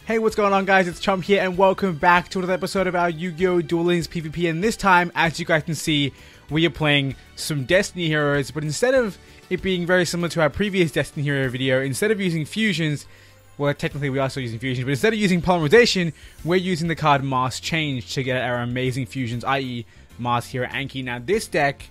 Hey, what's going on, guys? It's Chum here, and welcome back to another episode of our Yu-Gi-Oh! Duel Links PvP. And this time, as you guys can see, we are playing some Destiny heroes, but instead of it being very similar to our previous Destiny hero video, instead of using fusions, well, technically we are still using fusions, but instead of using polymerization, we're using the card Mask Change to get our amazing fusions, i.e. Mars Hero Anki. Now, this deck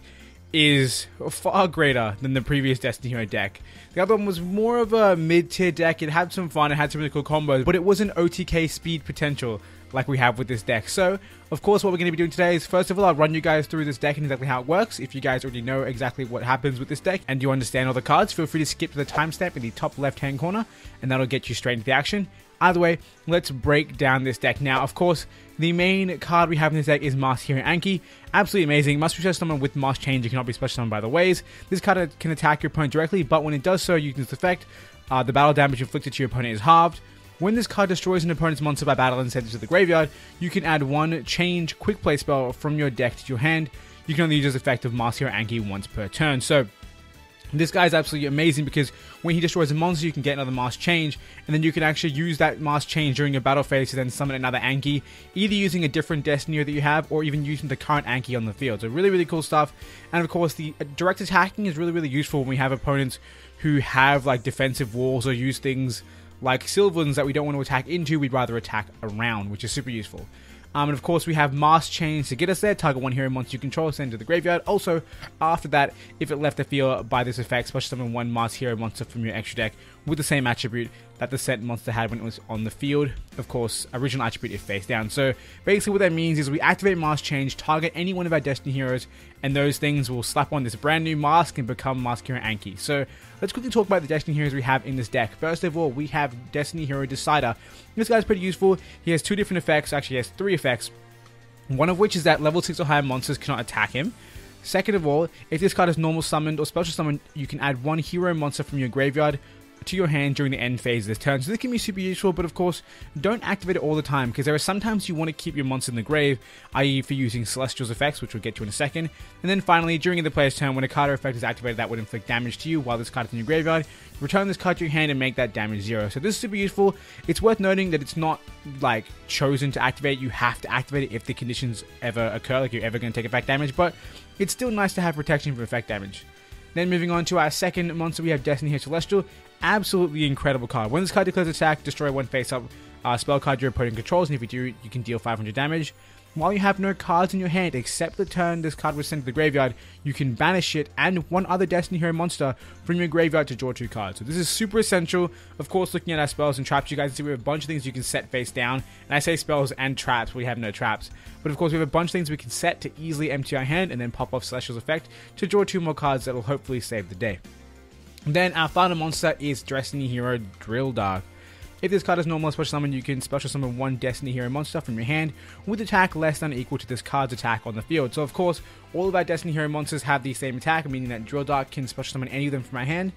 is far greater than the previous Destiny Hero deck. The other one was more of a mid-tier deck. It had some fun, it had some really cool combos, but it wasn't OTK speed potential like we have with this deck. So, of course, what we're going to be doing today is, first of all, I'll run you guys through this deck and exactly how it works. If you guys already know exactly what happens with this deck and you understand all the cards, feel free to skip to the timestamp in the top left-hand corner, and that'll get you straight into the action. Either way, let's break down this deck. Now, of course, the main card we have in this deck is Mask Hero Anki. Absolutely amazing. Must be special summoned with Mask Change. You cannot be special summoned by the ways. This card can attack your opponent directly, but when it does so, using this effect, the battle damage inflicted to your opponent is halved. When this card destroys an opponent's monster by battle and sends it to the graveyard, you can add one Change Quick Play spell from your deck to your hand. You can only use this effect of Mask Hero Anki once per turn. So, this guy is absolutely amazing because when he destroys a monster, you can get another Mask Change, and then you can actually use that Mask Change during your battle phase to then summon another Anki, either using a different Destiny that you have, or even using the current Anki on the field. So really, really cool stuff. And of course, the direct attacking is really, really useful when we have opponents who have like defensive walls or use things like Sylvans that we don't want to attack into, we'd rather attack around, which is super useful. And of course, we have Mask Change to get us there. Target one hero monster you control, send to the graveyard. Also, after that, if it left the field by this effect, special summon one Mask Hero monster from your extra deck with the same attribute that the sent monster had when it was on the field. Of course, original attribute if face down. So basically what that means is we activate Mask Change, target any one of our Destiny heroes, and those things will slap on this brand new mask and become Mask Hero Anki. So let's quickly talk about the Destiny heroes we have in this deck. First of all, we have Destiny Hero Decider. This guy's pretty useful. He has two different effects. Actually, he has three effects. One of which is that level 6 or higher monsters cannot attack him. Second of all, if this card is normal summoned or special summoned, you can add one hero monster from your graveyard to your hand during the end phase of this turn. So this can be super useful, but of course, don't activate it all the time, because there are sometimes you want to keep your monster in the grave, i.e. for using Celestial's effects, which we'll get to in a second. And then finally, during the player's turn, when a card or effect is activated that would inflict damage to you while this card is in your graveyard, return this card to your hand and make that damage 0. So this is super useful. It's worth noting that it's not like chosen to activate. You have to activate it if the conditions ever occur, like you're ever going to take effect damage, but it's still nice to have protection from effect damage. Then moving on to our second monster, we have Destiny Hero Celestial. Absolutely incredible card. When this card declares attack, destroy one face-up spell card your opponent controls, and if you do, you can deal 500 damage. While you have no cards in your hand except the turn this card was sent to the graveyard, you can banish it and one other Destiny Hero monster from your graveyard to draw 2 cards. So this is super essential. Of course, looking at our spells and traps, you guys see we have a bunch of things you can set face down. And I say spells and traps, we have no traps. But of course, we have a bunch of things we can set to easily empty our hand and then pop off Celestial's effect to draw 2 more cards that will hopefully save the day. Then our final monster is Destiny Hero Drill Dark. If this card is normal special summon, you can special summon one Destiny Hero monster from your hand with attack less than or equal to this card's attack on the field. So of course, all of our Destiny Hero monsters have the same attack, meaning that Drill Dark can special summon any of them from my hand,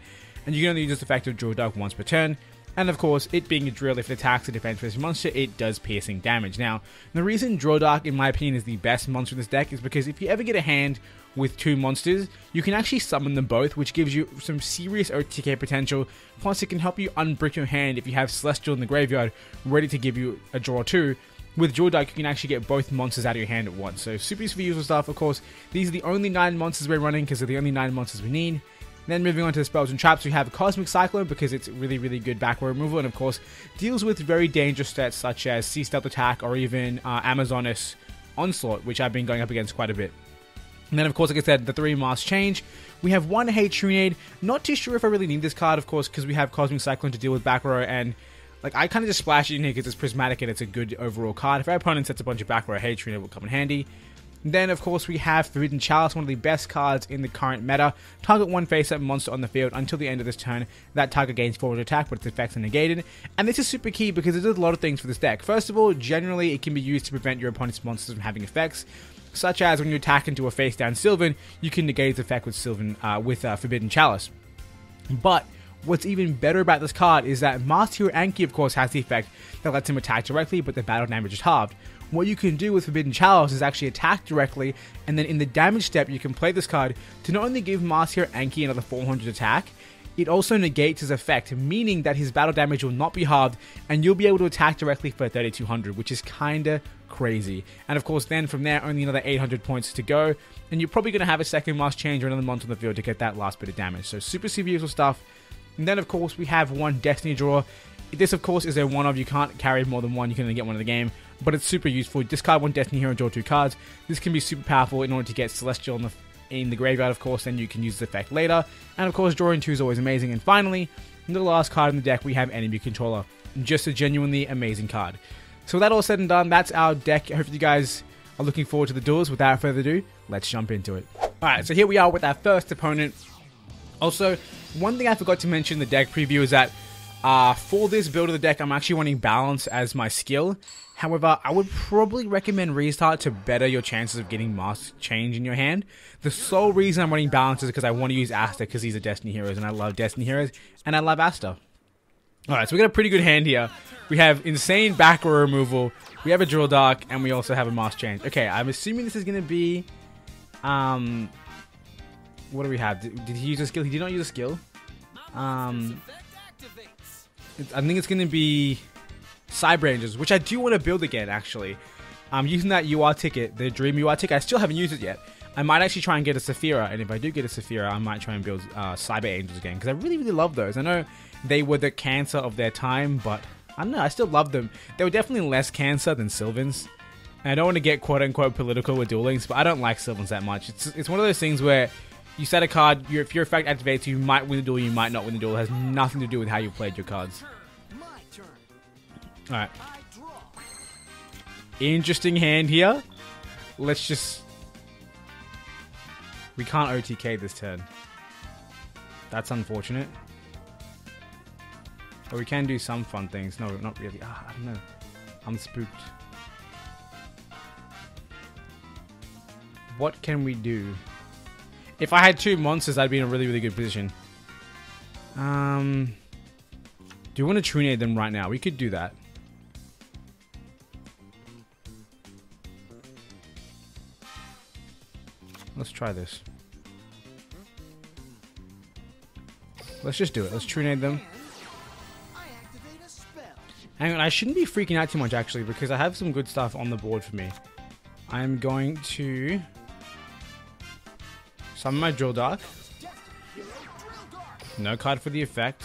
and you can only use this effect of Drill Dark once per turn. And of course, it being a drill, if it attacks a defense phase monster, it does piercing damage. Now, the reason Drill Dark, in my opinion, is the best monster in this deck is because if you ever get a hand with 2 monsters, you can actually summon them both, which gives you some serious OTK potential. Plus, it can help you unbrick your hand if you have Celestial in the graveyard ready to give you a draw 2. With Drill Dark, you can actually get both monsters out of your hand at once. So, super useful stuff. Of course, these are the only 9 monsters we're running because they're the only 9 monsters we need. Then moving on to the spells and traps, we have Cosmic Cyclone because it's really, really good back row removal, and of course deals with very dangerous stats such as Sea Stealth Attack or even Amazoness Onslaught, which I've been going up against quite a bit. And then of course, like I said, the 3 Mask Change. We have one Hate Grenade. Not too sure if I really need this card, of course, because we have Cosmic Cyclone to deal with back row, and like I kind of just splash it in here because it's prismatic and it's a good overall card. If our opponent sets a bunch of back row, Hate Grenade will come in handy. Then, of course, we have Forbidden Chalice, one of the best cards in the current meta. Target one face-up monster on the field until the end of this turn. That target gains forward attack, but its effects are negated. And this is super key because it does a lot of things for this deck. First of all, generally, it can be used to prevent your opponent's monsters from having effects, such as when you attack into a face-down Sylvan, you can negate its effect with Forbidden Chalice. But what's even better about this card is that Mask Hero Anki, of course, has the effect that lets him attack directly, but the battle damage is halved. What you can do with Forbidden Chalice is actually attack directly, and then in the damage step, you can play this card to not only give Mask Hero Anki another 400 attack, it also negates his effect, meaning that his battle damage will not be halved, and you'll be able to attack directly for 3200, which is kinda crazy. And of course, then from there, only another 800 points to go, and you're probably going to have a second Mask Change or another monster on the field to get that last bit of damage. So super useful stuff. And then of course, we have one Destiny draw. This of course is a one-of, you can't carry more than one, you can only get one in the game, but it's super useful. Discard one Destiny Hero and draw 2 cards. This can be super powerful in order to get Celestial in the graveyard, of course, then you can use the effect later. And of course, drawing 2 is always amazing. And finally, the last card in the deck, we have Enemy Controller. Just a genuinely amazing card. So with that all said and done, that's our deck. I hope you guys are looking forward to the duels. Without further ado, let's jump into it. Alright, so here we are with our first opponent. Also, one thing I forgot to mention in the deck preview is that for this build of the deck, I'm actually wanting Balance as my skill. However, I would probably recommend Restart to better your chances of getting Mask Change in your hand. The sole reason I'm running Balance is because I want to use Asta because he's a Destiny Heroes, and I love Destiny Heroes, and I love Asta. Alright, so we got a pretty good hand here. We have insane back row removal, we have a Drill Dark, and we also have a Mask Change. Okay, I'm assuming this is going to be... what do we have? Did he use a skill? He did not use a skill. I think it's going to be Cyber Rangers, which I do want to build again, actually. I'm using that UR ticket, the Dream UR ticket. I still haven't used it yet. I might actually try and get a Saphira, and if I do get a Saphira, I might try and build Cyber Angels again, because I really love those. I know they were the cancer of their time, but I don't know, I still love them. They were definitely less cancer than Sylvans. And I don't want to get quote-unquote political with Duel Links, but I don't like Sylvans that much. It's one of those things where you set a card, if your effect activates, you might win the duel, you might not win the duel. It has nothing to do with how you played your cards. Alright. Interesting hand here. Let's just... We can't OTK this turn. That's unfortunate. But we can do some fun things. No, not really. I don't know. I'm spooked. What can we do? If I had 2 monsters, I'd be in a really good position. Do you want to Trunade them right now? We could do that. Let's try this. Let's just do it. Let's Trunade them. Hang on, I shouldn't be freaking out too much actually, because I have some good stuff on the board for me. I'm going to summon my Drill Dark. No card for the effect.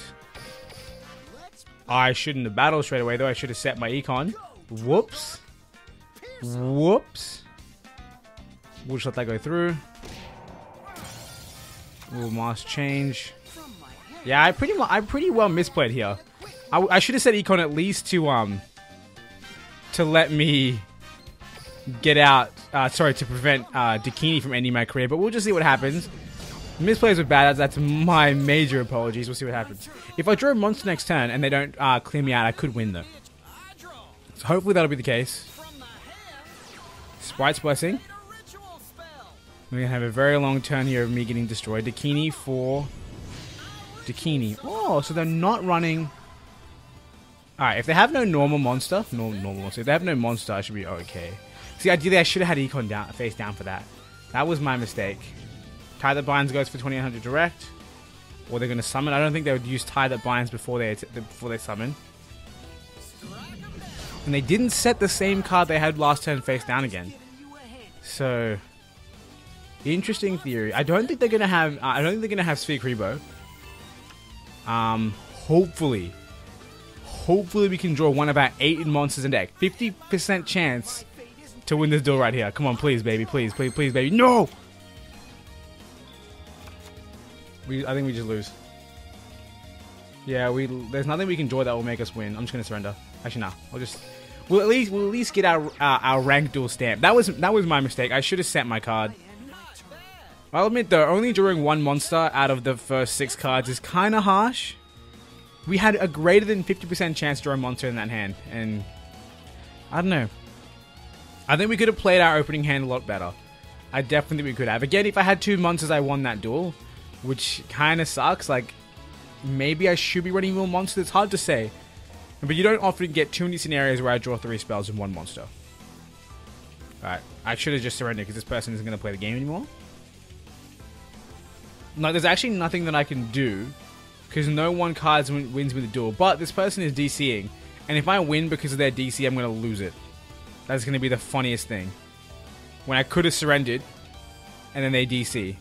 I shouldn't have battled straight away though. I should have set my Econ. Whoops. Whoops. We'll just let that go through. We'll Mask Change. Yeah, I pretty well misplayed here. I should have set Econ at least to let me get out. Sorry, to prevent Dakini from ending my career. But we'll just see what happens. Misplays were bad. That's my major apologies. We'll see what happens. If I draw a monster next turn and they don't clear me out, I could win though. So hopefully that'll be the case. Sprite's Blessing. We're going to have a very long turn here of me getting destroyed. Dakini for Dakini. Oh, so they're not running... Alright, if they have no normal monster... If they have no monster, I should be okay. See, ideally I should have had Econ down, face down for that. That was my mistake. Tie That Binds goes for 2800 direct. Or they're going to summon. I don't think they would use Tie That Binds before they summon. And they didn't set the same card they had last turn face down again. So... Interesting theory. I don't think they're gonna have. I don't think they're gonna have Sphere Rebo. Hopefully we can draw one of our 8 monsters in deck. 50% chance to win this duel right here. Come on, please, baby, please, baby. No. I think we just lose. Yeah, there's nothing we can draw that will make us win. I'm just gonna surrender. Actually, no. We'll at least get our rank duel stamp. That was my mistake. I should have set my card. I'll admit though, only drawing 1 monster out of the first 6 cards is kind of harsh. We had a greater than 50% chance to draw a monster in that hand, and I don't know. I think we could have played our opening hand a lot better. I definitely think we could have. Again, if I had 2 monsters, I won that duel, which kind of sucks. Like, maybe I should be running more monsters. It's hard to say, but you don't often get too many scenarios where I draw 3 spells in 1 monster. Alright, I should have just surrendered because this person isn't going to play the game anymore. No, there's actually nothing that I can do because no one card wins with a duel. But this person is DCing, and if I win because of their DC, I'm going to lose it. That's going to be the funniest thing. When I could have surrendered, and then they DC.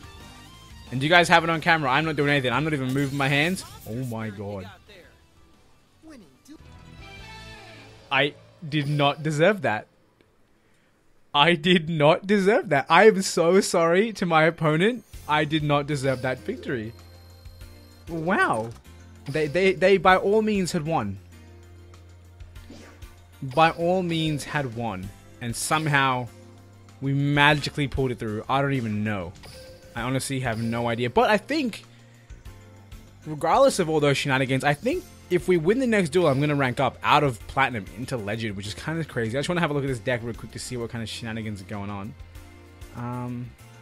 And you guys have it on camera. I'm not doing anything. I'm not even moving my hands. Oh my god. I did not deserve that. I did not deserve that. I am so sorry to my opponent. I did not deserve that victory. Wow. They by all means had won. By all means had won. And somehow we magically pulled it through. I don't even know. I honestly have no idea. But I think, regardless of all those shenanigans, I think if we win the next duel, I'm going to rank up out of Platinum into Legend, which is kind of crazy. I just want to have a look at this deck real quick to see what kind of shenanigans are going on.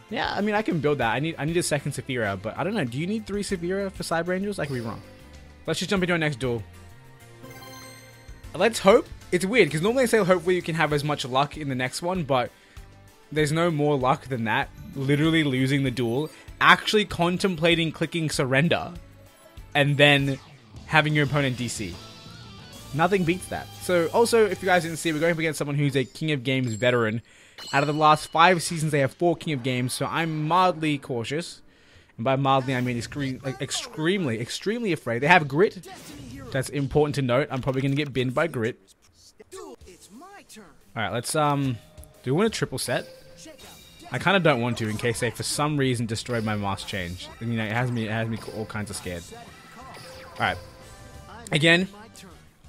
Yeah, I mean, I can build that. I need a second Saphira, but I don't know. Do you need 3 Saphira for Cyber Angels? I could be wrong. Let's just jump into our next duel. Let's hope. It's weird, because normally I say hopefully you can have as much luck in the next one, but there's no more luck than that. Literally losing the duel, actually contemplating clicking surrender, and then having your opponent DC. Nothing beats that. So also, if you guys didn't see, we're going up against someone who's a King of Games veteran. Out of the last 5 seasons, they have 4 King of Games, so I'm mildly cautious. And by mildly, I mean extremely afraid. They have grit. That's important to note. I'm probably going to get binned by grit. Alright, let's, do we want a triple set? I kind of don't want to, in case they, for some reason, destroy my mask change. And, you know, it has me all kinds of scared. Alright. Again,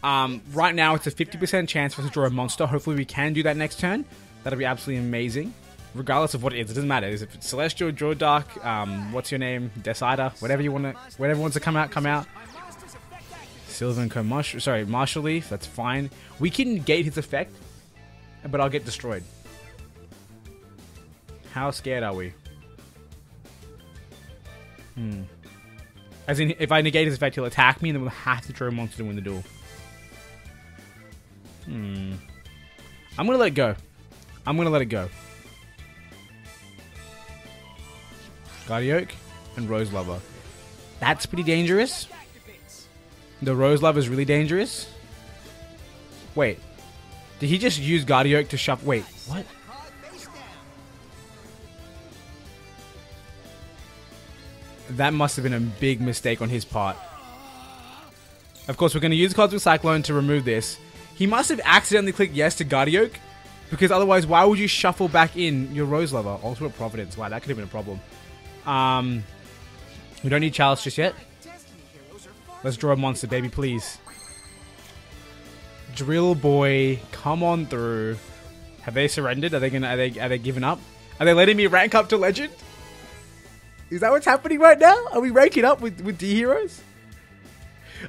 right now it's a 50% chance for us to draw a monster. Hopefully we can do that next turn. That'll be absolutely amazing. Regardless of what it is, it doesn't matter. If it's Celestial, Draw Dark, what's your name? Decider, whatever wants to come out, come out. Sylvan Marshall, sorry, Marshall Leaf, that's fine. We can gate his effect, but I'll get destroyed. How scared are we? As in, if I negate his effect, he'll attack me, and then we'll have to draw a monster to win the duel. I'm gonna let it go. I'm gonna let it go. Guardioak and Rose Lover. That's pretty dangerous. The Rose Lover is really dangerous. Wait. Did he just use Guardioak to shuffle? Wait, what? That must have been a big mistake on his part. Of course, we're going to use Cosmic Cyclone to remove this. He must have accidentally clicked yes to Guardioak, because otherwise, why would you shuffle back in your Rose Lover? Ultimate Providence. Wow, that could have been a problem. We don't need Chalice just yet. Let's draw a monster, baby, please. Drill Boy, come on through. Have they surrendered? Are they giving up? Are they letting me rank up to Legend? Is that what's happening right now? Are we ranking up with D heroes?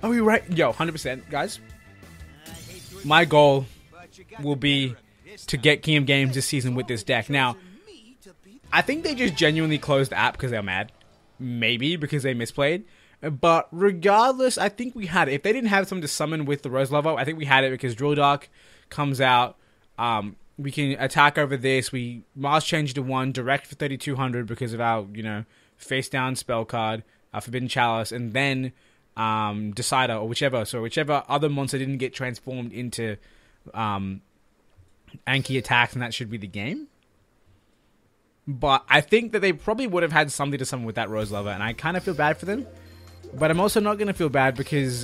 Are we right? Yo, 100%, guys. My goal will be to get King of Games this season with this deck. Now, I think they just genuinely closed the app because they're mad. Maybe because they misplayed. But regardless, I think we had it. If they didn't have someone to summon with the Rose Lover, I think we had it because Drill Dark comes out. We can attack over this. We Mars change to 1, direct for 3200 because of our, you know, face down spell card, Forbidden Chalice, and then Decider or whichever. So whichever other monster didn't get transformed into Anki attacks, and that should be the game. But I think that they probably would have had something to summon with that Rose Lover, and I kind of feel bad for them. But I'm also not going to feel bad because,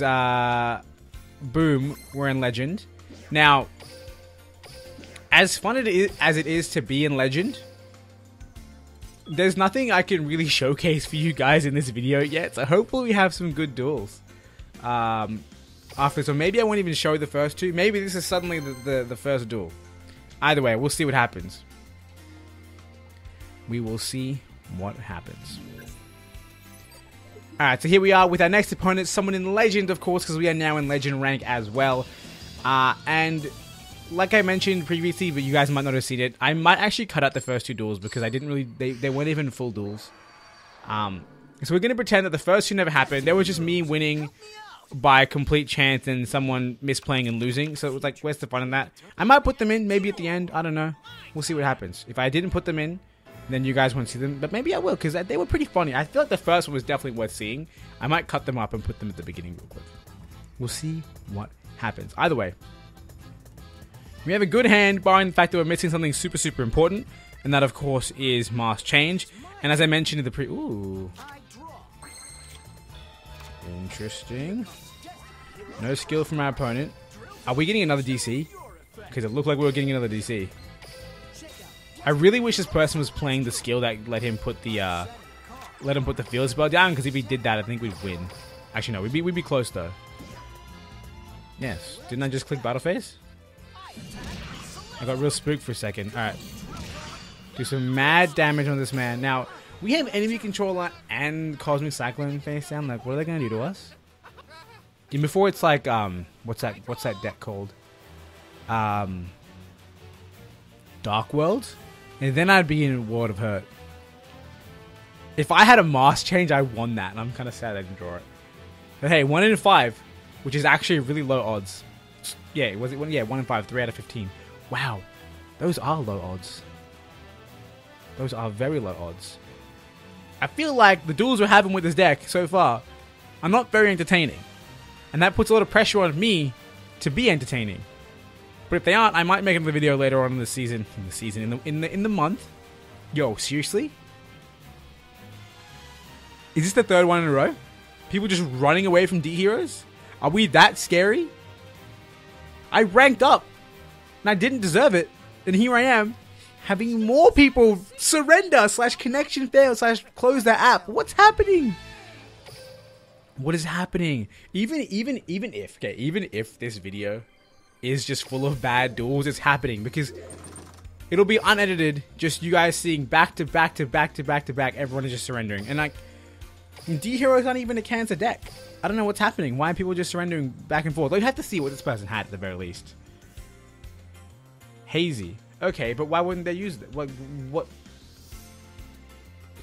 boom, we're in Legend. Now, as fun as it is to be in Legend, there's nothing I can really showcase for you guys in this video yet. So hopefully we have some good duels after. So maybe I won't even show the first 2. Maybe this is suddenly the first duel. Either way, we'll see what happens. We will see what happens. Alright, so here we are with our next opponent, someone in Legend, of course, because we are now in Legend rank as well. And like I mentioned previously, but you guys might not have seen it, I might actually cut out the first 2 duels because I didn't really, they weren't even full duels. So we're going to pretend that the first 2 never happened. There was just me winning by complete chance and someone misplaying and losing. So it was like, where's the fun in that? I might put them in, maybe at the end. I don't know. We'll see what happens. If I didn't put them in, then you guys won't see them. But maybe I will, because they were pretty funny. I feel like the first one was definitely worth seeing. I might cut them up and put them at the beginning real quick. We'll see what happens. Either way, we have a good hand, barring the fact that we're missing something super, super important. And that, of course, is mask change. And as I mentioned in the Ooh. Interesting. No skill from our opponent. Are we getting another DC? Because it looked like we were getting another DC. I really wish this person was playing the skill that let him put the field spell down. Because if he did that, I think we'd win. Actually, no, we'd be close though. Yes. Didn't I just click battle phase? I got real spooked for a second. All right. Do some mad damage on this man. Now, we have enemy controller and Cosmic Cyclone face down. Like, what are they going to do to us? And before it's like, what's that deck called? Dark World? And then I'd be in World of Hurt. If I had a mask change, I won that. And I'm kind of sad I didn't draw it. But hey, 1 in 5, which is actually really low odds. Yeah, was it 1? Yeah, 1 in 5, 3 out of 15. Wow. Those are low odds. Those are very low odds. I feel like the duels we're having with this deck so far are not very entertaining. And that puts a lot of pressure on me to be entertaining. But if they aren't, I might make another video later on in the season. In the month. Yo, seriously? Is this the third one in a row? People just running away from D heroes? Are we that scary? I ranked up. And I didn't deserve it. And here I am. Having more people surrender / connection fail / close their app. What's happening? What is happening? Even if this video is just full of bad duels, it's happening because it'll be unedited. Just you guys seeing back to back. Everyone is just surrendering, and like D hero is not even a cancer deck. I don't know what's happening. Why are people just surrendering back and forth? Like, you have to see what this person had at the very least. Hazy. Okay, but why wouldn't they use it? What?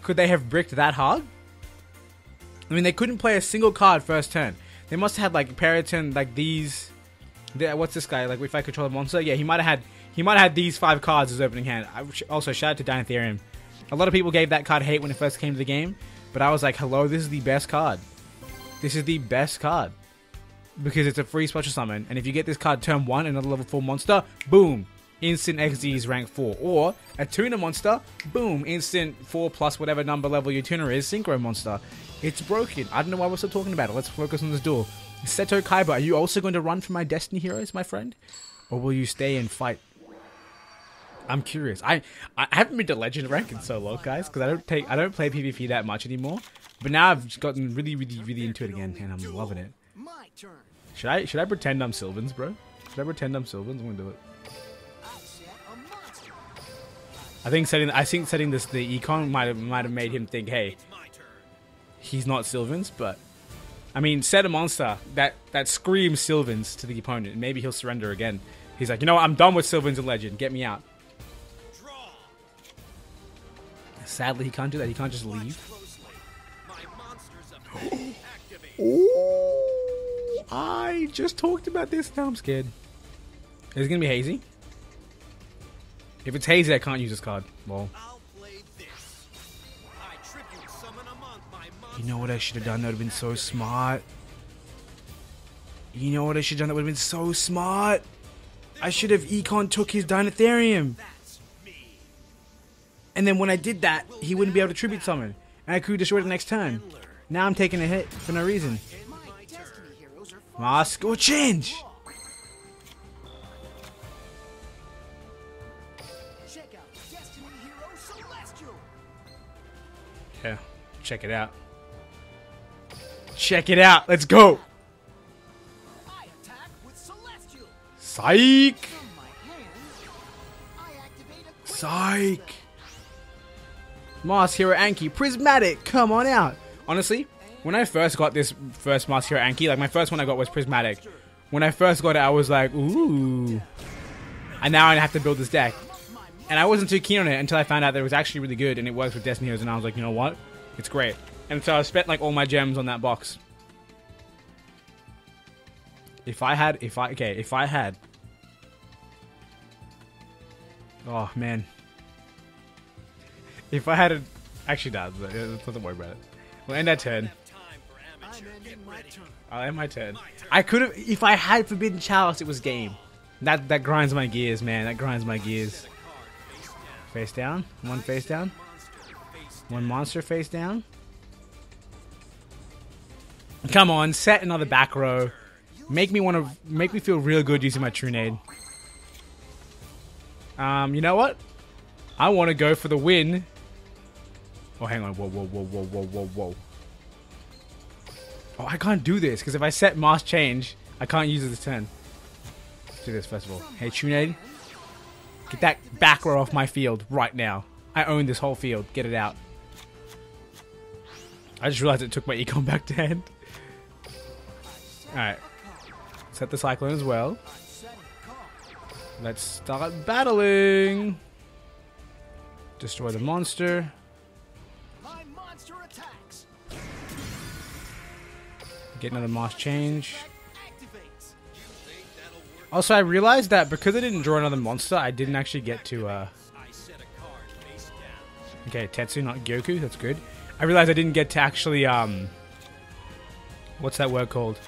Could they have bricked that hard? I mean, they couldn't play a single card first turn. They must have had like Periton, like these. What's this guy? Like, if I control a monster, yeah, he might have had these 5 cards as opening hand. Also, shout out to Dinetherium. A lot of people gave that card hate when it first came to the game, but I was like, hello, this is the best card. This is the best card because it's a free special summon, and if you get this card turn 1, another level 4 monster, boom. Instant XD's rank 4, or a tuner monster, boom, instant 4 plus whatever number level your tuner is, synchro monster. It's broken. I don't know why we're still talking about it. Let's focus on this duel. Seto Kaiba, are you also going to run for my Destiny heroes, my friend? Or will you stay and fight? I'm curious. I haven't been to Legend rank in so long, guys, because I don't play PvP that much anymore. But now I've gotten really into it again, and I'm loving it. Should I pretend I'm Sylvans, bro? Should I pretend I'm Sylvans? I'm gonna do it. I think setting this the econ might have made him think, hey, he's not Sylvans, but I mean, set a monster that screams Sylvans to the opponent, and maybe he'll surrender again. He's like, you know what, I'm done with Sylvans in Legend. Get me out. Sadly, he can't do that. He can't just leave. Oh, I just talked about this. Now I'm scared. Is it gonna be Hazy? If it's Hazy, I can't use this card. Well, you know what I should have done? That would have been so smart. You know what I should have done? That would have been so smart. I should have Econ took his Dinetherium. And then when I did that, he wouldn't be able to tribute summon. And I could destroy it the next turn. Now I'm taking a hit for no reason. Mask or change. Yeah, check it out. Check it out. Let's go. Psych. Psych. Mask Hero Anki. Prismatic. Come on out. Honestly, when I first got this first Mask Hero Anki, like my first one I got was Prismatic. When I first got it, I was like, ooh. And now I have to build this deck. And I wasn't too keen on it until I found out that it was actually really good and it works with Destiny Heroes, and I was like, you know what? It's great. And so I spent like all my gems on that box. If I had... Oh, man. If I had a... Actually, no, doesn't worry about it. We'll end our turn. I'll end my turn. I could have... If I had Forbidden Chalice, it was game. That grinds my gears, man. That grinds my gears. Face down. One face down. One monster face down. Come on, set another back row. Make me feel real good using my Trunade. You know what? I want to go for the win. Oh, hang on. Whoa. Oh, I can't do this because if I set Mass Change, I can't use it this turn. Let's do this first of all. Hey, Trunade. Get that back row off my field right now. I own this whole field. Get it out. I just realized it took my econ back to hand. Alright. Set the Cyclone as well. Let's start battling. Destroy the monster. Get another Moss Change. Also, I realized that because I didn't draw another monster, I didn't actually get to, Okay, Tetsu, not Gyoku. That's good. I realized I didn't get to actually, what's that word called?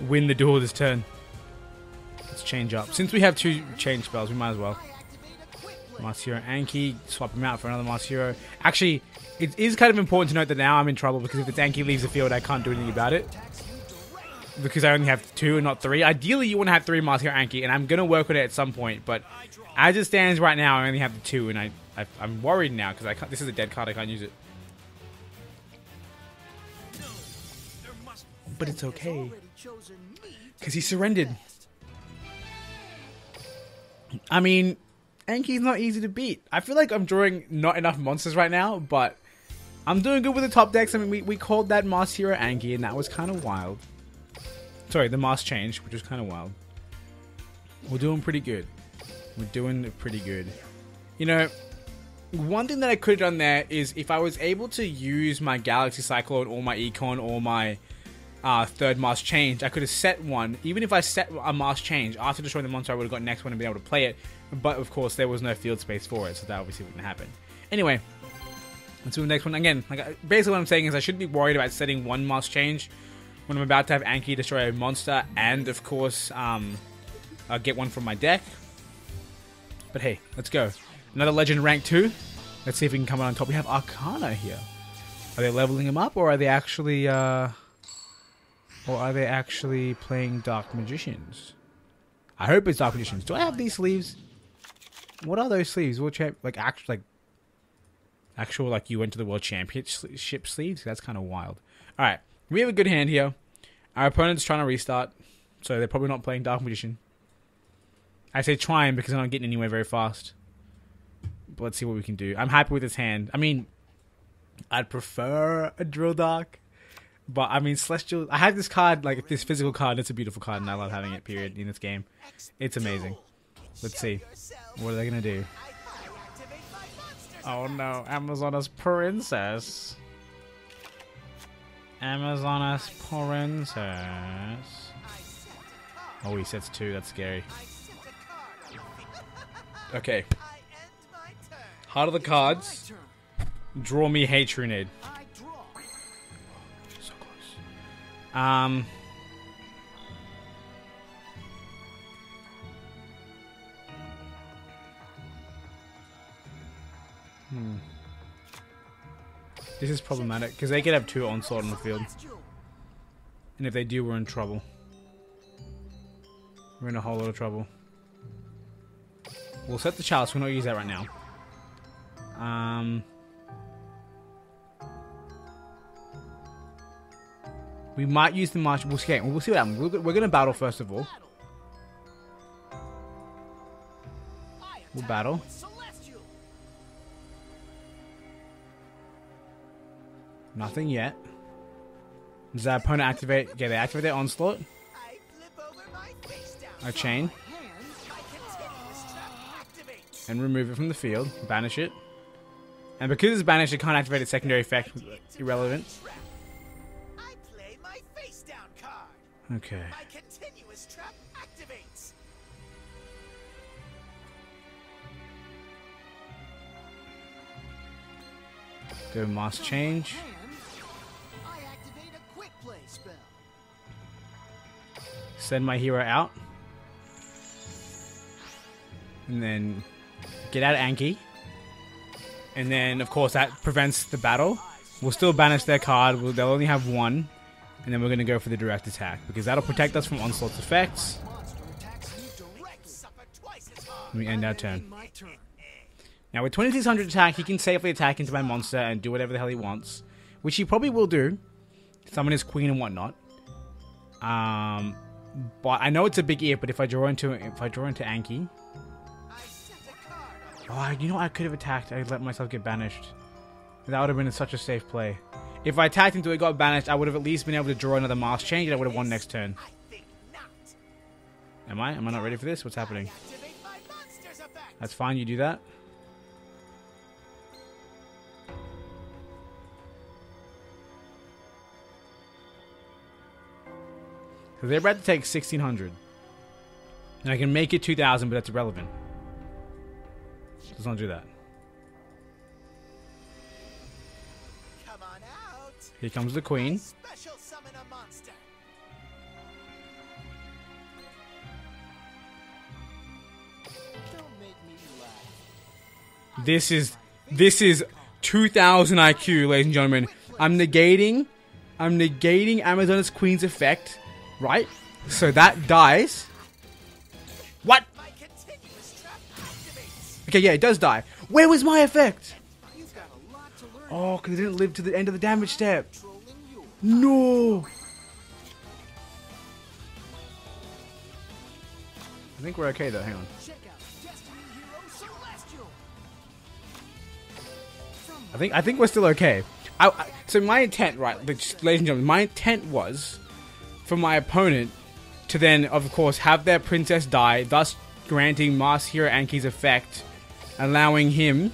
Win the duel this turn. Let's change up. Since we have 2 change spells, we might as well. Mars Hero Anki. Swap him out for another Mars Hero. Actually, it is kind of important to note that now I'm in trouble because if the Anki leaves the field, I can't do anything about it. Because I only have 2 and not 3. Ideally, you want to have 3 Mars Hero Anki, and I'm going to work with it at some point. But as it stands right now, I only have the 2, and I'm worried now because this is a dead card. I can't use it. But it's okay. Because he surrendered. I mean, Anki's not easy to beat. I feel like I'm drawing not enough monsters right now, but I'm doing good with the top decks. I mean, we called that Mars Hero Anki, and that was kind of wild. Sorry, the Mars Change, which was kind of wild. We're doing pretty good. We're doing pretty good. You know, one thing that I could have done there is if I was able to use my Galaxy Cyclone or my Econ or my third Mars Change, I could have set one. Even if I set a Mars Change after destroying the monster, I would have got next one and been able to play it. But of course, there was no field space for it, so that obviously wouldn't happen. Anyway, let's do the next one. Again, basically what I'm saying is I shouldn't be worried about setting one Mars Change when I'm about to have Anki destroy a monster and, of course, get one from my deck. But hey, let's go. Another Legend rank 2. Let's see if we can come out on top. We have Arcana here. Are they leveling him up, or are they actually playing Dark Magicians? I hope it's Dark Magicians. Do I have these sleeves? What are those sleeves? World Champ, actual like you went to the World Championship sleeves? That's kind of wild. All right, we have a good hand here. Our opponent's trying to restart, so they're probably not playing Dark Magician. I say trying because I'm not getting anywhere very fast. But let's see what we can do. I'm happy with this hand. I mean, I'd prefer a Drill Dark. But, I mean, Celestial... I have this card, like, this physical card. It's a beautiful card, and I love having it, period, in this game. It's amazing. Let's see. What are they going to do? Oh, no. Amazonas Princess. Amazonas Princess. Oh, he sets 2. That's scary. Okay. Heart of the cards. Draw me Hey Trunade. So close. This is problematic because they could have 2 Onslaught on the field. And if they do, we're in trouble. We're in a whole lot of trouble. We'll set the Chalice. We'll not use that right now. We might use the March. We'll see what happens. We're going to battle first of all. We'll battle. Nothing yet. Does our opponent activate? Yeah, they activate their Onslaught. I chain. And remove it from the field. Banish it. And because it's banished, it can't activate its secondary effect. Irrelevant. Okay. Go mask change. I activate a quick play spell. Send my hero out. And then get out Anki. And then, of course, that prevents the battle. We'll still banish their card. They'll only have one. And then we're going to go for the direct attack. Because that'll protect us from Onslaught's effects. Let me end our turn. Now, with 2600 attack, he can safely attack into my monster and do whatever the hell he wants. Which he probably will do. Summon his queen and whatnot. But I know it's a big if, but if I draw into Anki... Oh, you know what? I could have attacked. I let myself get banished. That would have been such a safe play. If I attacked until it got banished, I would have at least been able to draw another mask change and I would have won next turn. Am I? Am I not ready for this? What's happening? That's fine, you do that. So they're about to take 1600. And I can make it 2000, but that's irrelevant. Let's not do that. Come on out. Here comes the queen. Special summon a monster. Don't make me laugh. This is 2000 IQ, ladies and gentlemen. I'm negating Amazon's queen's effect, right? So that dies. What? Okay, yeah, it does die. Where was my effect? Oh, because it didn't live to the end of the damage step. No. I think we're okay though. Hang on. I think we're still okay. So my intent, right, ladies and gentlemen, my intent was for my opponent to then, of course, have their princess die, thus granting Master Hero Anki's effect. Allowing him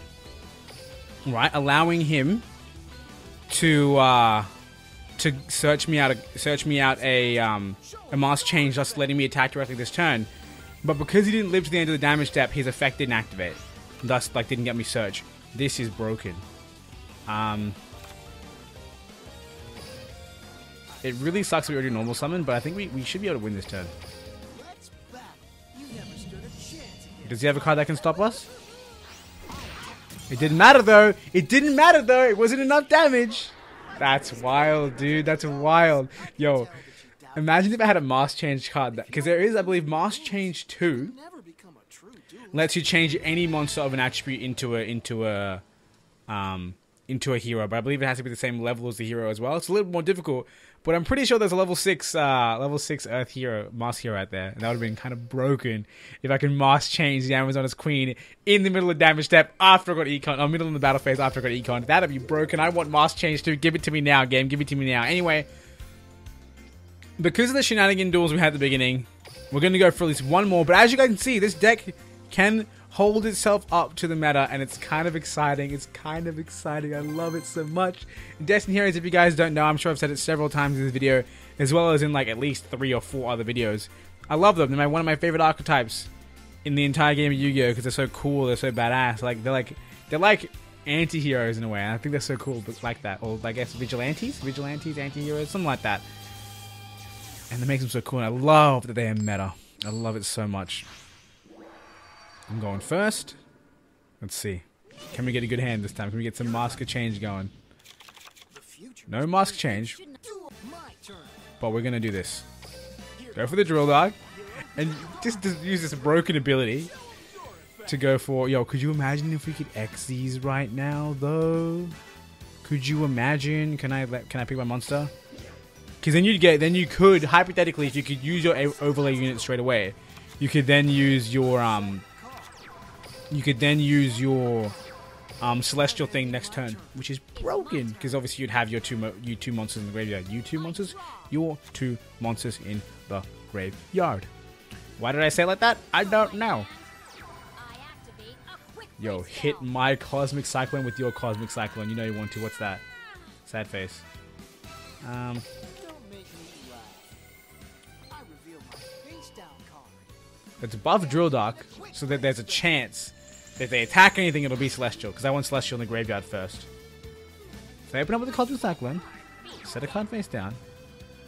to search me out a mask change, thus letting me attack directly this turn. But because he didn't live to the end of the damage step, his effect didn't activate. Thus, didn't get me search. This is broken. It really sucks that we already normal summon, but I think we should be able to win this turn. Does he have a card that can stop us? It didn't matter though. It wasn't enough damage. That's wild, dude. That's wild. Yo, imagine if I had a mask change card. Because there is, I believe, mask change 2 lets you change any monster of an attribute into a hero. But I believe it has to be the same level as the hero as well. It's a little more difficult. But I'm pretty sure there's a level 6 Earth hero, mask hero out there. And that would have been kind of broken if I can mask change the Amazoness Queen in the middle of damage step after I got econ, or middle of the battle phase after I got econ. That'd be broken. I want mask change too. Give it to me now, game. Give it to me now. Anyway, because of the shenanigan duels we had at the beginning, we're going to go for at least one more. But as you guys can see, this deck can hold itself up to the meta, and it's kind of exciting. I love it so much. Destined Heroes, if you guys don't know, I'm sure I've said it several times in this video, as well as in at least 3 or 4 other videos. I love them. They're one of my favorite archetypes in the entire game of Yu-Gi-Oh! Because they're so cool, they're so badass. They're like anti-heroes in a way, and I think they're so cool, but like that. Or I guess vigilantes, anti-heroes, something like that. And that makes them so cool, and I love that they are meta. I love it so much. I'm going first. Let's see. Can we get a good hand this time? Can we get some mask change going? No mask change. But we're going to do this. Go for the drill dog. And just use this broken ability to go for... Yo, could you imagine if we could X these right now, though? Could you imagine? Can I pick my monster? Because then you could, hypothetically, if you could use your overlay unit straight away, you could then use your celestial thing next turn, which is broken because obviously you'd have your two monsters in the graveyard. Your two monsters in the graveyard. Why did I say it like that? I don't know. Yo, hit my Cosmic Cyclone with your Cosmic Cyclone. You know you want to. What's that? Sad face. It's above Drill Dock, so that there's a chance that if they attack anything, it'll be Celestial, because I want Celestial in the graveyard first. So they open up with the Cosmic Cyclone, set a card face down,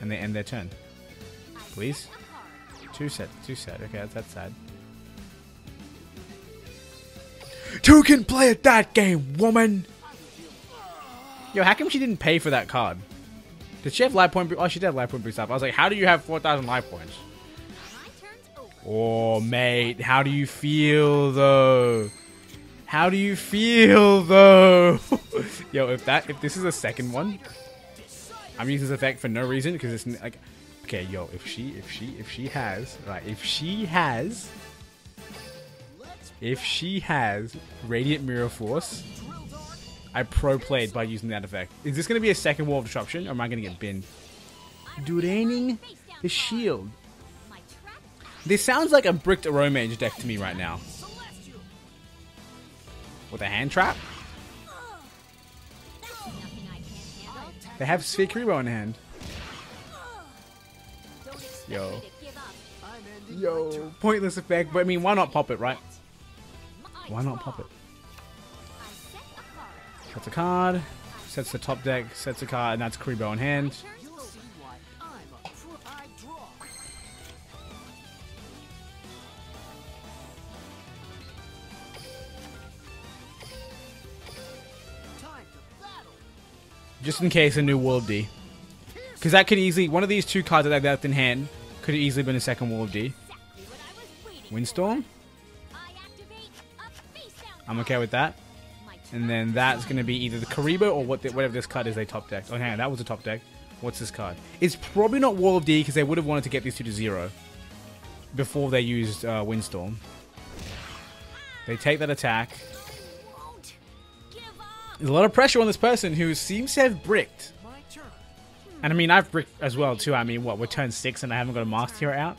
and they end their turn. Please? Two set. Okay, that's that side. Two can play at that game, woman! Yo, how come she didn't pay for that card? Did she have life point boost? Oh, she did have life point boost up. I was like, how do you have 4,000 life points? Oh, mate, how do you feel, though? How do you feel, though? Yo, if this is a second one, I'm using this effect for no reason, because it's like... Okay, yo, if she has Radiant Mirror Force, I pro-played by using that effect. Is this going to be a second Wall of Disruption, or am I going to get binned? Draining the shield. This sounds like a bricked Aromage deck to me right now. With a hand trap? They have Sphere Kuriboh in hand. Yo, pointless effect, but I mean, why not pop it, right? Why not pop it? Sets a card, sets the top deck, sets a card, and that's Kuriboh in hand. Just in case a new Wall of D. Because that could easily, one of these two cards that I left in hand could have easily been a second Wall of D. Windstorm? I'm okay with that. And then that's going to be either the Kuriboh or whatever this card is they top decked. Oh, hang on, that was a top deck. What's this card? It's probably not Wall of D because they would have wanted to get these two to 0 before they used Windstorm. They take that attack. There's a lot of pressure on this person who seems to have bricked. And I mean, I've bricked as well too. I mean, what, we're turn 6 and I haven't got a Master Hero out.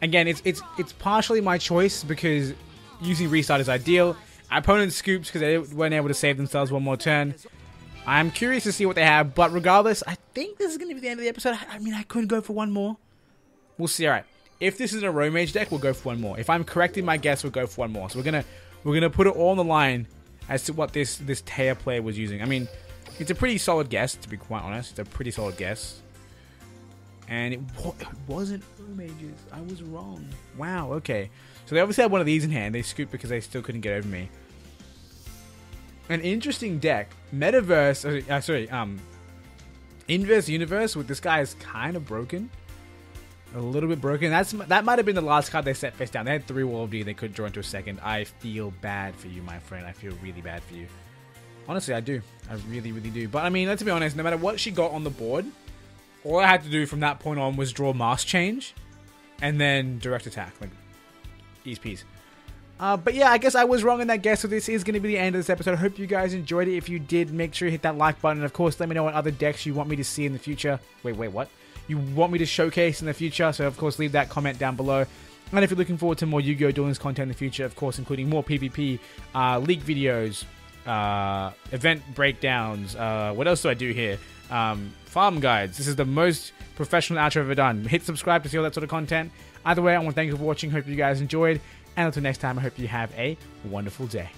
Again, it's partially my choice because using Restart is ideal. Opponent scoops because they weren't able to save themselves one more turn. I'm curious to see what they have, but regardless, I think this is going to be the end of the episode. I mean, I could go for one more. We'll see. All right, if this is a Romage deck, we'll go for one more. If I'm correct in my guess, we'll go for one more. So we're gonna put it all on the line as to what this Taya player was using. I mean, it's a pretty solid guess, to be quite honest. It's a pretty solid guess. And it wasn't Romages. I was wrong. Wow, okay. So they obviously had one of these in hand. They scooped because they still couldn't get over me. An interesting deck. Metaverse, Inverse Universe with this guy is kind of broken. A little bit broken. That might have been the last card they set face down. They had 3 Wall of D. They could draw into a second. I feel bad for you, my friend. I feel really bad for you. Honestly, I do. I really, really do. But I mean, let's be honest. No matter what she got on the board, all I had to do from that point on was draw Mask Change and then direct attack. Like, ease peas. But yeah, I guess I was wrong in that guess, so this is going to be the end of this episode. I hope you guys enjoyed it. If you did, make sure you hit that like button. And of course, let me know what other decks you want me to see in the future. Wait, what? You want me to showcase in the future, so of course leave that comment down below. And if you're looking forward to more Yu-Gi-Oh! Duel Links content in the future, of course, including more PvP, league videos, event breakdowns, what else do I do here? Farm guides. This is the most professional outro I've ever done. Hit subscribe to see all that sort of content. Either way, I want to thank you for watching. Hope you guys enjoyed. And until next time, I hope you have a wonderful day.